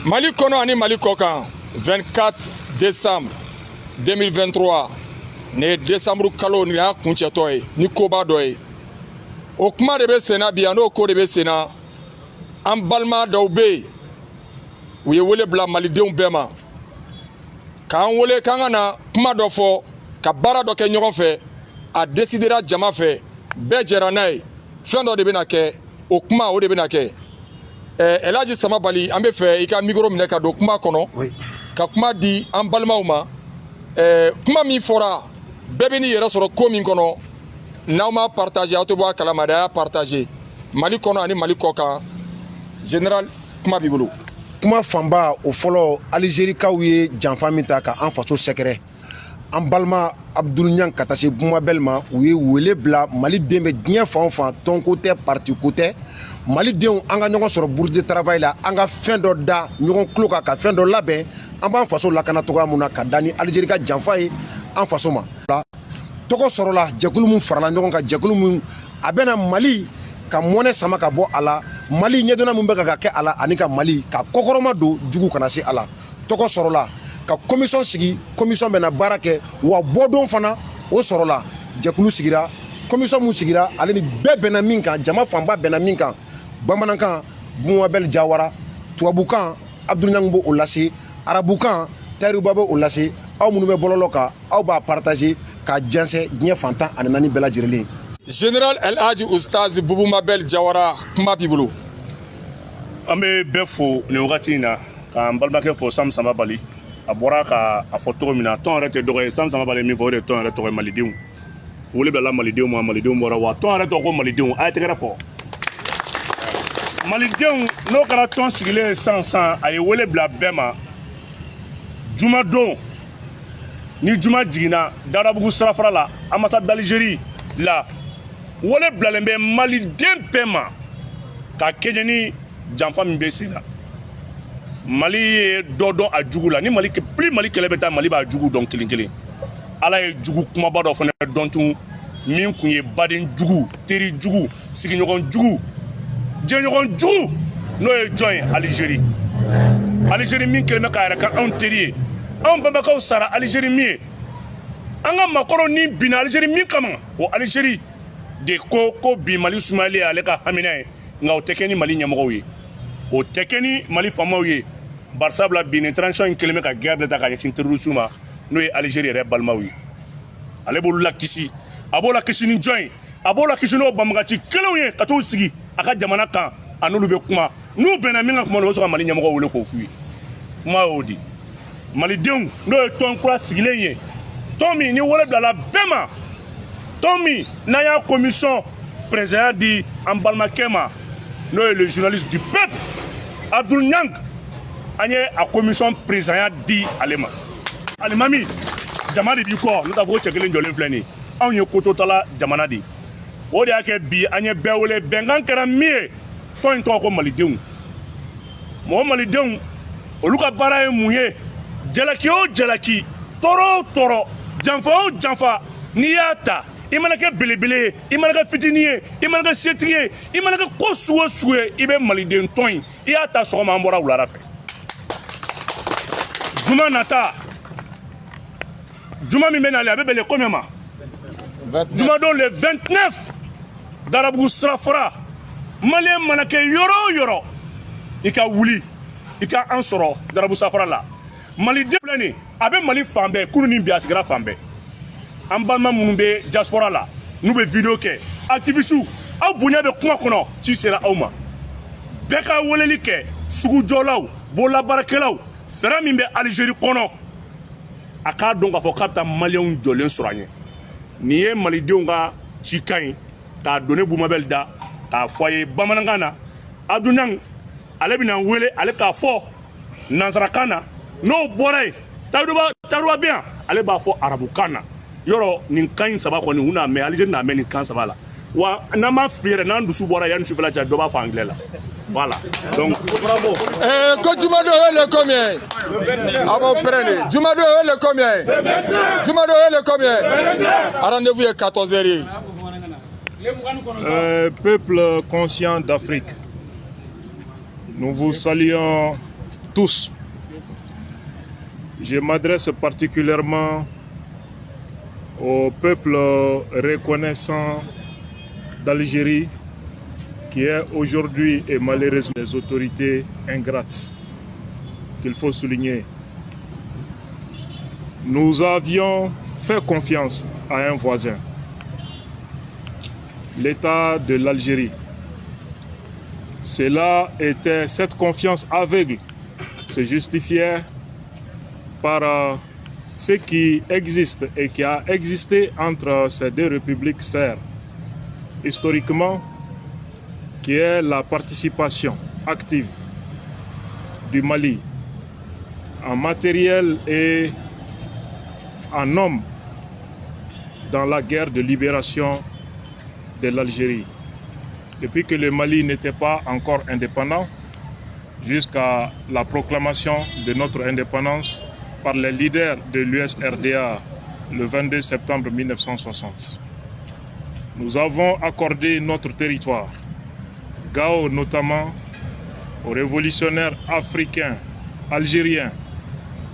Mali kono ani Mali kokan 24 décembre 2023 ne décembre kalo ni a kuncɛtɔ ye ni koba dɔ ye o kuma de bɛ senna bi n'o ko de bɛ senna an balima dɔw bɛ yen u ye wele bila malidenw bɛɛ ma k'an wele k'an ka na kuma dɔ fɔ ka baara dɔ kɛ ɲɔgɔn fɛ a décidera jama fɛ bɛɛ jɛra n'a ye fɛn dɔ de bɛna kɛ o kuma o de bɛna kɛ Elhaji Samabali an bɛ fɛ i ka micro minɛ ka don kuma kɔnɔ ka kuma di an balimaw ma kuma min fɔra bɛɛ bɛ n'i yɛrɛ sɔrɔ ko min kɔnɔ n'aw ma partager aw tɛ bɔ a kalama de a y'a partager Mali kɔnɔ ani Mali kɔkan général kuma b'i bolo. Kuma fanba o fɔlɔ Alizerikaw ye janfa min ta ka an faso sɛgɛrɛ an balima Abdul Niang ka taa se Bumabel ma u ye wele bila Maliden bɛ diɲɛ fan o fan tɔn ko tɛ parti ko tɛ Malidenw an ka ɲɔgɔn sɔrɔ bourse de travail la an ka fɛn dɔ da ɲɔgɔn tulo kan ka fɛn dɔ labɛn an b'an faso lakana cogoya mun na ka da ni Alizeri ka janfa ye an faso ma tɔgɔ sɔrɔla jɛkulu mun farala ɲɔgɔn kan jɛkulu mun a bɛna Mali ka mɔnɛ sama ka bɔ a la Mali ɲɛdɔnna mun bɛ ka kɛ a la ani ka Mali ka kɔkɔrɔma don jugu kana se a la tɔgɔ sɔrɔla ka commission sigi commission bɛna baara kɛ wa bɔdon fana o sɔrɔla jɛkulu sigira commission mun sigira ale ni bɛɛ bɛnna min kan jama fanba bɛnna min kan bamanankan Bumabel Jawara tubabukan Abdul Niang b'o lase arabukan Tayiruba b'o lase aw minnu bɛ bɔlɔlɔ kan aw b'a partager ka jɛnsɛn diɲɛ fantan ani naani bɛɛ lajɛlen. Général Elhaji Ustaz Bumabel Jawara kuma b'i bolo. An bɛ bɛɛ fo nin wagati in na k'an balimakɛ fo Sam Samabali a bɔra ka a fɔ cogo min na tɔn yɛrɛ tɛ dɔgɔ ye Sam Samabali min fɔ o de tɔn yɛrɛ tɔgɔ ye Malidenw wele bila Malidenw ma Malidenw bɔra wa tɔn yɛrɛ tɔgɔ ko Malidenw a ye tɛgɛrɛ fɔ Malidenw n'o kɛra tɔn sigilen ye san a ye wele bila bɛɛ ma jumadon ni juma jiginna Dadabugu sirafara la ambassade d'Algérie la wele bilalen bɛ Maliden bɛɛ ma ka kɛɲɛ ni janfa min bɛ sen na Mali ye dɔ dɔn a jugu la ni Mali kɛlɛ bɛ taa Mali b'a jugu dɔn kelen kelen Ala ye jugu kumaba dɔ fana dɔn tun min kun ye baden jugu teri jugu sigiɲɔgɔn jugu jɛɲɔgɔn jugu n'o ye jɔn ye Algérie Algérie min kɛlen bɛ k'a yɛrɛ kɛ anw teri ye anw bɛnbakaw sara Algérie min ye an ka makɔrɔ ni binna Algérie min kama o Algérie de ko bi Mali sumayalen ye ale ka hamina ye nka o tɛ kɛ ni Mali ɲɛmɔgɔw ye o tɛ kɛ ni Mali faamaw ye barisabula bi nin transition in kɛlen bɛ ka guerre de ta ka ɲɛsin terroristes ma n'o ye Algérie yɛrɛ balimaw ye ale b'olu lakisi a b'o lakisi ni jɔn ye a b'o lakisi n'o banbagaci kelenw ye ka t'u sigi a ka jamana kan a n'olu bɛ kuma n'u bɛnna min ka kuma na o bɛ sɔn ka Mali ɲɛmɔgɔw wele k'o f'u ye kuma y'o di Malidenw n'o ye tɔn kura sigilen ye tɔn min ni wele bilala bɛɛ ma tɔn min n'a y'a commission président di an balimakɛ ma n'o ye le journaliste du peuple Abdul Niang an ye a commission président di ale ma alimami jama de b'i kɔ n'o t'a fɔ ko cɛ kelen jɔlen filɛ nin ye anw ye kototala jamana de o de y'a kɛ bi an ye bɛɛ wele bɛnkan kɛra min ye tɔn in tɔgɔ ko Malidenw mɔgɔ Malidenw olu ka baara ye mun ye jalaki o jalaki tɔɔrɔ o tɔɔrɔ janfa o janfa n'i y'a ta i mana kɛ belebele ye i mana kɛ fitinin ye i mana kɛ setigi ye i mana kɛ ko sugu o sugu ye i bɛ Maliden tɔn in i y'a ta sɔgɔma an bɔra wulada fɛ juma nata juma min bɛ nalen a bɛ bɛn combien ma jumadon le 29 Dadabugu sirafara Malien mana kɛ yɔrɔ o yɔrɔ i ka wuli i ka an sɔrɔ Dadabugu sirafara la Maliden filɛ nin a bɛ Mali fan bɛɛ kunu ni bi a sigira fan bɛɛ an balima minnu bɛ diaspora la n'u bɛ video kɛ activistes aw bonya bɛ kuma kɔnɔ ci sera aw ma bɛɛ ka weleli kɛ sugujɔlaw bololabaarakɛlaw fɛɛrɛ min bɛ Algérie kɔnɔ a k'a dɔn k'a fɔ k'a bɛ taa Maliens jɔlen sɔrɔ an ye nin ye Malidenw ka cikan ye k'a don ne Bumabel da k'a fɔ a ye bamanankan na Abdul Niang ale bɛna wele ale k'a fɔ nansarakan na n'o bɔra yen Tayiruba bɛ yan ale b'a fɔ arabukan na yɔrɔ nin kan in saba kɔni u n'a mɛn Algérie n'a mɛn nin kan saba la wa n'an m'a f'i yɛrɛ n'an dusu bɔra yanni sufɛla cɛ dɔ b'a fɔ anglais la voilà donc bravo. Ko Jumado est le combien? Ah bon, prenez. Jumado est le combien? Jumado est le combien? Rendez-vous est 14h. Peuple conscient d'Afrique, nous vous saluons tous. Je m'adresse particulièrement au peuple reconnaissant d'Algérie qui est aujourd'hui et malheureusement des autorités ingrates qu'il faut souligner. Nous avions fait confiance à un voisin, l'État de l'Algérie. Cette confiance aveugle se justifiait par ce qui existe et qui a existé entre ces deux républiques sœurs historiquement, qui est la participation active du Mali en matériel et en hommes dans la guerre de libération de l'Algérie. Depuis que le Mali n'était pas encore indépendant, jusqu'à la proclamation de notre indépendance par les leaders de l'USRDA le 22 septembre 1960. Nous avons accordé notre territoire, Gao notamment, aux révolutionnaires africains, algériens,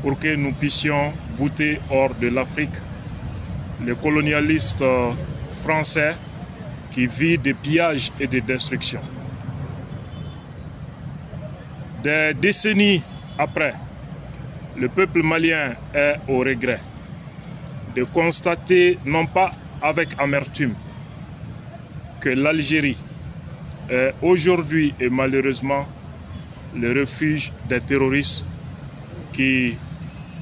pour que nous puissions bouter hors de l'Afrique les colonialistes français qui vivent des pillages et des destructions. Des décennies après, le peuple malien est au regret de constater, non pas avec amertume, que l'Algérie est aujourd'hui et malheureusement le refuge des terroristes qui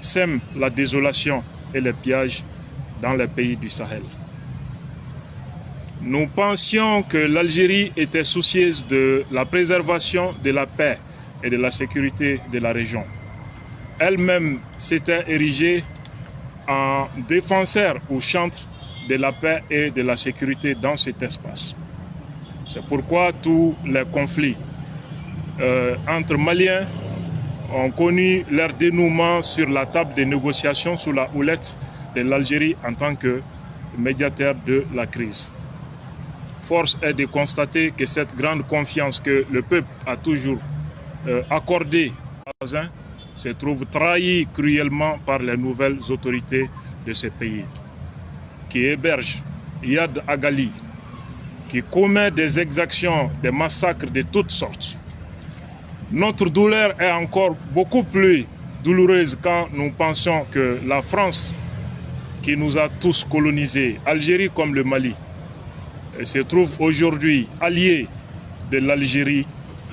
sèment la désolation et les pillages dans les pays du Sahel. Nous pensions que l'Algérie était soucieuse de la préservation de la paix et de la sécurité de la région. Elle-même s'était érigée en défenseur ou chantre de la paix et de la sécurité dans cet espace. C'est pourquoi tous les conflits entre Maliens ont connu leur dénouement sur la table des négociations sous la houlette de l'Algérie en tant que médiateur de la crise. Force est de constater que cette grande confiance que le peuple a toujours accordée aux voisins se trouve trahie cruellement par les nouvelles autorités de ce pays, qui hébergent Yad Agali, qui commet des exactions, des massacres de toutes sortes. Notre douleur est encore beaucoup plus douloureuse quand nous pensons que la France, qui nous a tous colonisés, Algérie comme le Mali, se trouve aujourd'hui alliée de l'Algérie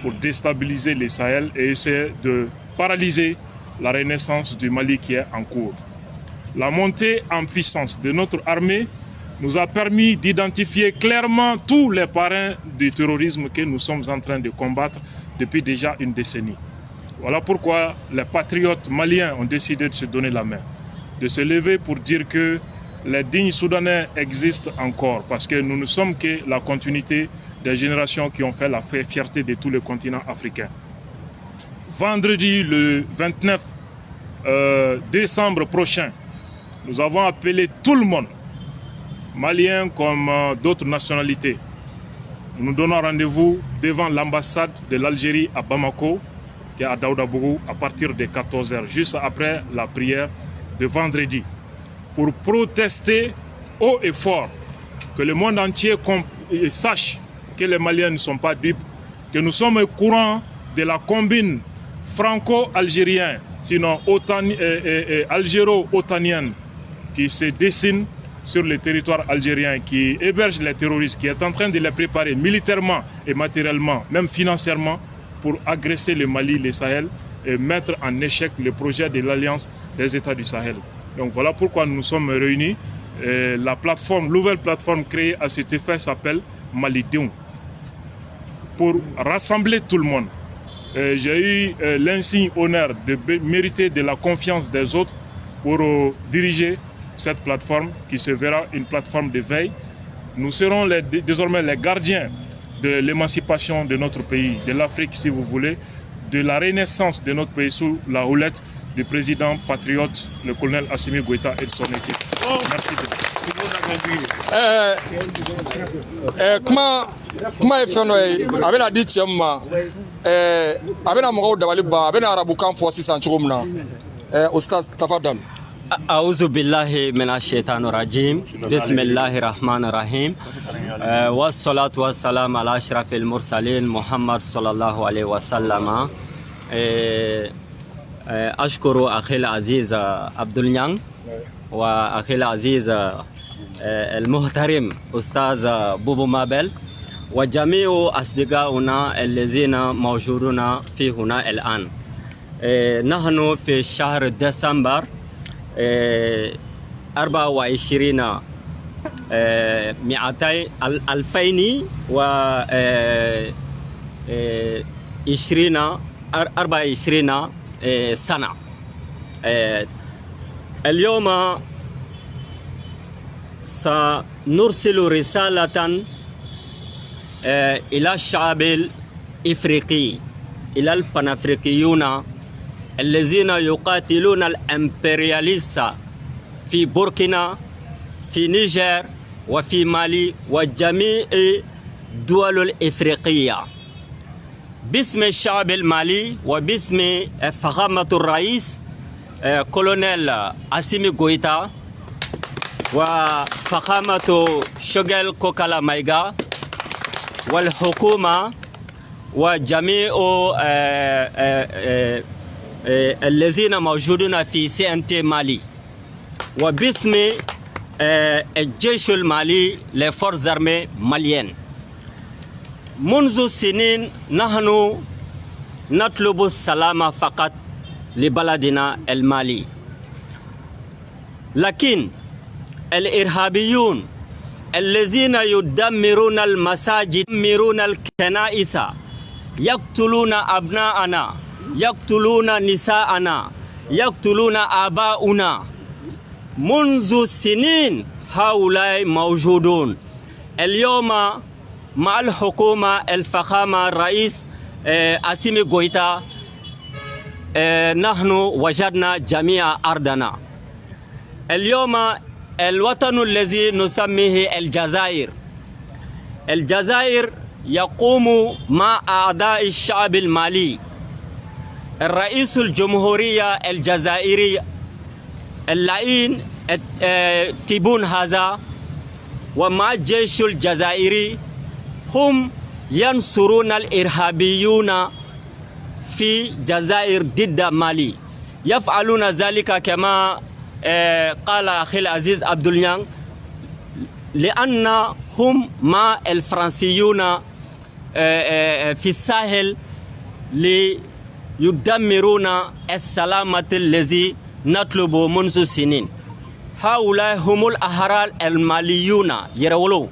pour déstabiliser le Sahel et essayer de paralyser la renaissance du Mali qui est en cours. La montée en puissance de notre armée nous a permis d'identifier clairement tous les parrains du terrorisme que nous sommes en train de combattre depuis déjà une décennie. Voilà pourquoi les patriotes maliens ont décidé de se donner la main, de se lever pour dire que les dignes Soudanais existent encore, parce que nous ne sommes que la continuité des générations qui ont fait la fierté de tout le continent africain. Vendredi, le 29 décembre prochain, nous avons appelé tout le monde, Maliens comme d'autres nationalités. Nous nous donnons rendez-vous devant l'ambassade de l'Algérie à Bamako, qui est à Daoudabougou, à partir de 14 h, juste après la prière de vendredi, pour protester haut et fort, que le monde entier sache que les Maliens ne sont pas dupes, que nous sommes au courant de la combine franco-algérienne, sinon algéro-otanienne, qui se dessine sur le territoire algérien, qui héberge les terroristes, qui est en train de les préparer militairement et matériellement, même financièrement, pour agresser le Mali, le Sahel, et mettre en échec le projet de l'Alliance des États du Sahel. Donc voilà pourquoi nous sommes réunis. La nouvelle plateforme créée à cet effet s'appelle Malidion, pour rassembler tout le monde. J'ai eu l'insigne honneur de mériter de la confiance des autres pour diriger cette plateforme qui se verra une plateforme de veille. Nous serons désormais les gardiens de l'émancipation de notre pays, de l'Afrique si vous voulez, de la renaissance de notre pays sous la houlette du président patriote, le colonel Assimi Goïta et de son équipe. Merci beaucoup. kuma ye fɛn dɔ ye a bɛna di cɛ min ma a bɛna mɔgɔw dabali ban a bɛna arabukan fɔ sisan cogo min na Ustaz tafadal. أعوذ بالله من الشيطان الرجيم بسم الله الرحمن الرحيم والصلاة والسلام على أشرف المرسلين محمد صلى الله عليه وسلم. أشكر أخي العزيز عبد النيان وأخي العزيز المحترم أستاذ بوبو مابل وجميع أصدقائنا الذين موجودون في هنا الآن. نحن في شهر ديسمبر 24 2024 سنة. اليوم سنرسل رسالة إلى الشعب الإفريقي، إلى البنافريقيون الذين يقاتلون الإمبرياليست في بوركينا، في نيجر، وفي مالي وجميع الدول الإفريقية. باسم الشعب المالي وباسم فخامة الرئيس كولونيل أسيمي غويتا وفخامة شوغل كوكالا مايغا والحكومة وجميع الذين موجودون في CNT مالي وباسم الجيش المالي لفورس أرمي ماليين. منذ سنين نحن نطلب السلام فقط لبلدنا المالي، لكن الإرهابيون الذين يدمرون المساجد، يدمرون الكنائس، يقتلون أبناءنا، يقتلون نساءنا، يقتلون آباؤنا منذ سنين. هؤلاء موجودون اليوم مع الحكومة الفخامة الرئيس أسيمي غويتا. نحن وجدنا جميع أرضنا. اليوم الوطن الذي نسميه الجزائر يقوم مع أعداء الشعب المالي. الرئيس الجمهورية الجزائري اللعين تيبون هذا ومع الجيش الجزائري هم ينصرون الإرهابيون في الجزائر ضد مالي. يفعلون ذلك كما قال أخي العزيز عبد النيان لأنهم مع الفرنسيون في الساحل ليدمرون السلامة الذي نطلب منذ سنين. هؤلاء هم الأحرار الماليون يرولوا.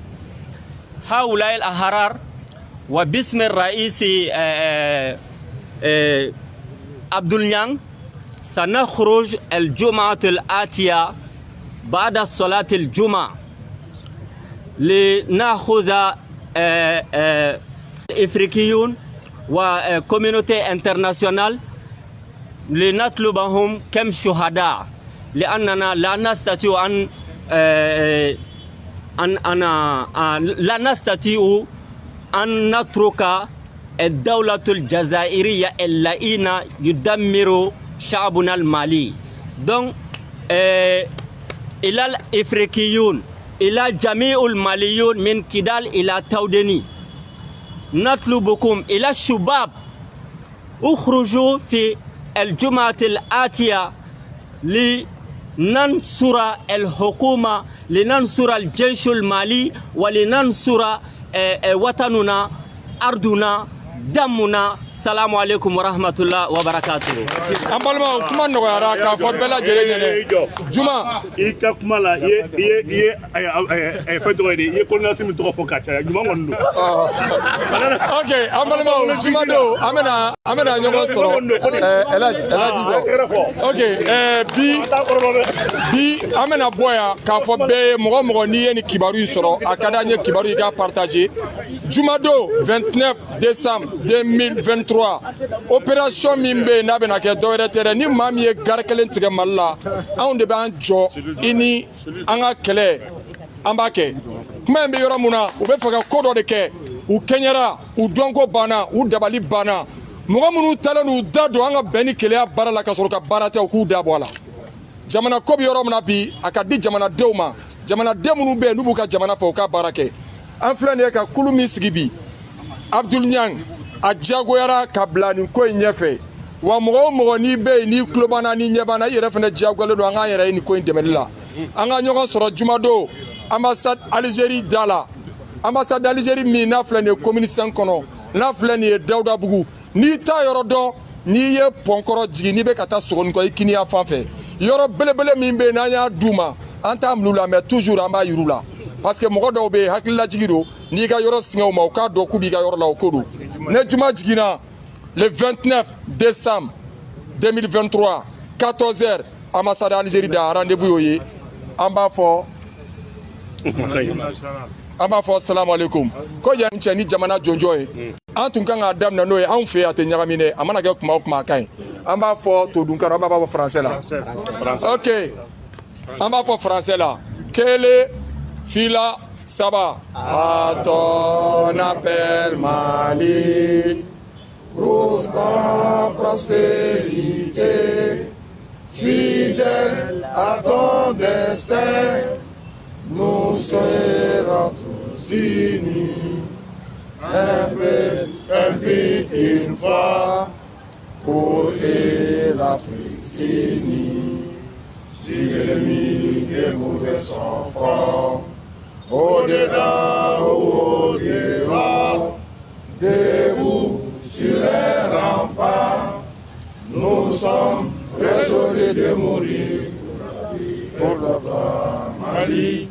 هؤلاء الأحرار وباسم الرئيس عبد النيان سنخرج الجمعة الآتية بعد صلاة الجمعة لنأخذ الإفريقيون وكوميونيتي انترناسيونال لنطلبهم كم شهداء، لأننا لا نستطيع لا نستطيع أن نترك الدولة الجزائرية اللعينة يدمر شعبنا المالي. دونك إلى الإفريقيون، إلى جميع الماليون من كيدال إلى تودني، نطلبكم إلى الشباب اخرجوا في الجمعة الآتية لننصر الحكومة، لننصر الجيش المالي، ولننصر وطننا، أرضنا، دمنا. السلام عليكم ورحمة الله وبركاته. أمبالما كما نغيرا كافور بلا جريني جمع إيكا كما لا فتوى كلنا سمي تغفوكاتشا جمع وندو. أوكي أمبالما جمع دو أمنا نيوم سرو أوكي bi amena boya ka fo be mo ni yeni kibaru soro akada nye kibaru ga partager jumado 29 décembre 2023 opération mimbe na bena ke do retere ni mamie garkelen tige malla on de ban jo ini anga kele an b'a kɛ kuma in bɛ yɔrɔ mun na u bɛ fɛ ka ko dɔ de kɛ u kɛɲɛra u dɔnko banna u dabali banna mɔgɔ minnu talen n'u da don an ka bɛn ni keleya baara la ka sɔrɔ ka baara tɛ u k'u da bɔ a la jamana ko bɛ yɔrɔ min na bi a ka di jamanadenw ma jamanaden minnu bɛ yen n'u b'u ka jamana fɛ u ka baara kɛ an filɛ nin ye ka kulu min sigi bi Abdul Niang a diyagoyara ka bila nin ko in ɲɛfɛ wa mɔgɔ o mɔgɔ n'i bɛ yen n'i tulo banna n'i ɲɛ banna i yɛrɛ fana diyagoyalen don an k'an yɛrɛ ye nin ko in dɛmɛli la an ka ɲɔgɔn sɔrɔ jumadon ambassade Algérie da la ambassade Algérie min n'a filɛ nin ye commune 5 kɔnɔ n'a filɛ nin ye Dawudabugu n'i t'a yɔrɔ dɔn n'i ye pɔnkɔrɔ jigin n'i bɛ ka taa Sogonikɔ i kiniya fan fɛ yɔrɔ belebele min bɛ yen n'an y'a d'u ma an t'a minɛ u la mais toujours an b'a yir'u la parce que mɔgɔ dɔw bɛ yen hakililajigi don n'i ka yɔrɔ sɛgɛn u ma u k'a dɔn k'u b'i ka yɔrɔ la o ko don ne juma jiginna le 29 décembre 2023 14h ambassade Algérie da rendez-vous y'o ye an b'a fɔ salamu alaikum ko yan cɛ ni jamana jɔnjɔn ye an tun kan k'a daminɛ n'o ye anw fɛ yen a tɛ ɲagami dɛ a mana kɛ kuma o kuma a ka ɲi an b'a fɔ todunkan an b'a fɔ français la ok an b'a fɔ français la kelen fila saba à ton appel Mali prospérité fidèle à ton destin nous serons tous unis un but une fois pour que l'Afrique s'unit si l'ennemi démonte son front au-dedans ou au-dehors debout sur les remparts nous sommes résolus de mourir pour le grand Mali.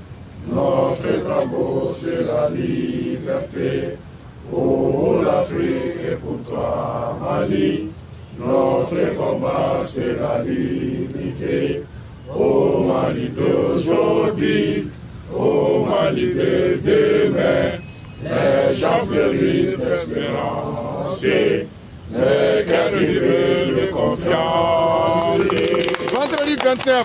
Notre drapeau c'est la liberté. Pour l'Afrique et pour toi Mali. Notre combat c'est la dignité. Au Mali d'aujourd'hui, au Mali de demain, les gens fleurissent d'espérance. Les cœurs de conscience. Vendredi 29.